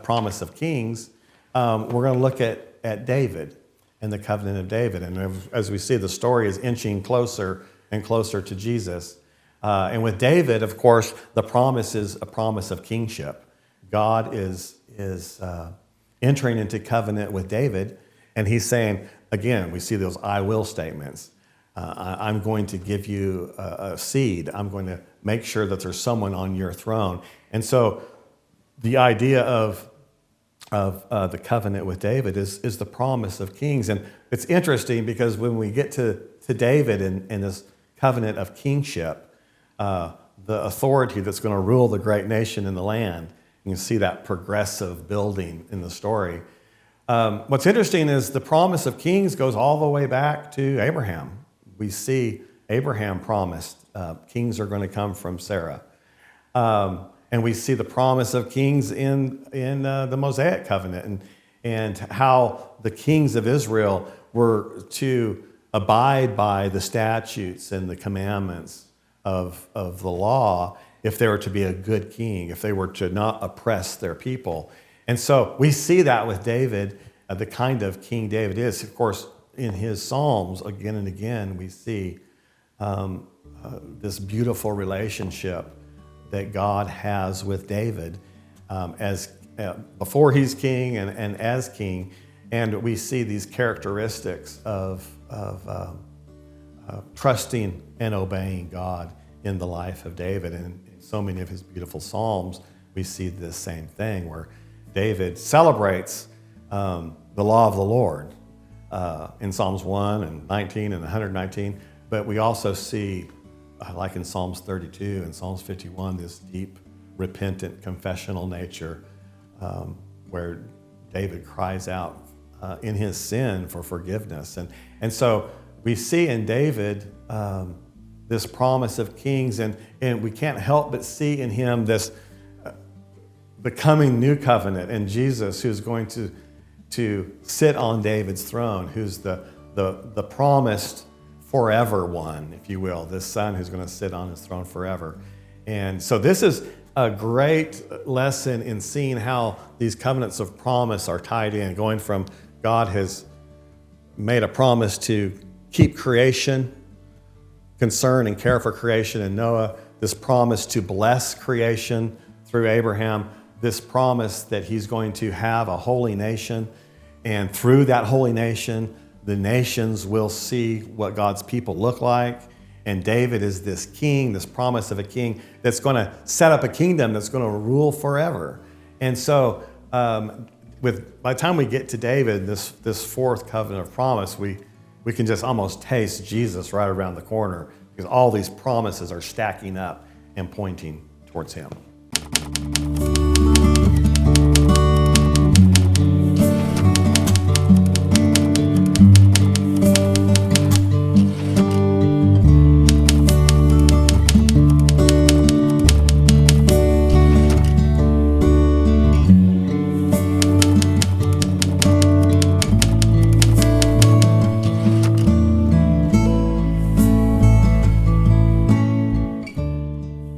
promise of kings, we're going to look at David and the covenant of David. And as we see, the story is inching closer and closer to Jesus. And with David, of course, the promise is a promise of kingship. God is entering into covenant with David, and he's saying, again, we see those I will statements. I'm going to give you a seed. I'm going to make sure that there's someone on your throne. And so the idea of the covenant with David is the promise of kings. And it's interesting because when we get to David and this covenant of kingship, the authority that's going to rule the great nation in the land, you can see that progressive building in the story. What's interesting is the promise of kings goes all the way back to Abraham. We see Abraham promised kings are going to come from Sarah. And we see the promise of kings in the Mosaic covenant and how the kings of Israel were to abide by the statutes and the commandments of the law if they were to be a good king, if they were to not oppress their people. And so we see that with David, the kind of king David is. Of course, in his Psalms, again and again, we see this beautiful relationship that God has with David as before he's king and as king. And we see these characteristics of trusting and obeying God in the life of David. And in so many of his beautiful Psalms, we see this same thing where David celebrates the law of the Lord in Psalms 1 and 19 and 119. But we also see, like in Psalms 32 and Psalms 51, this deep, repentant, confessional nature where David cries out in his sin for forgiveness. And so we see in David this promise of kings, and we can't help but see in him this becoming new covenant and Jesus who's going to sit on David's throne, who's the promised forever one, if you will, this son who's going to sit on his throne forever. And so this is a great lesson in seeing how these covenants of promise are tied in, going from God has made a promise to keep creation, concern and care for creation in Noah, this promise to bless creation through Abraham, this promise that he's going to have a holy nation, and through that holy nation, the nations will see what God's people look like. And David is this king, this promise of a king that's going to set up a kingdom that's going to rule forever. And so by the time we get to David, this fourth covenant of promise, we can just almost taste Jesus right around the corner because all these promises are stacking up and pointing towards him.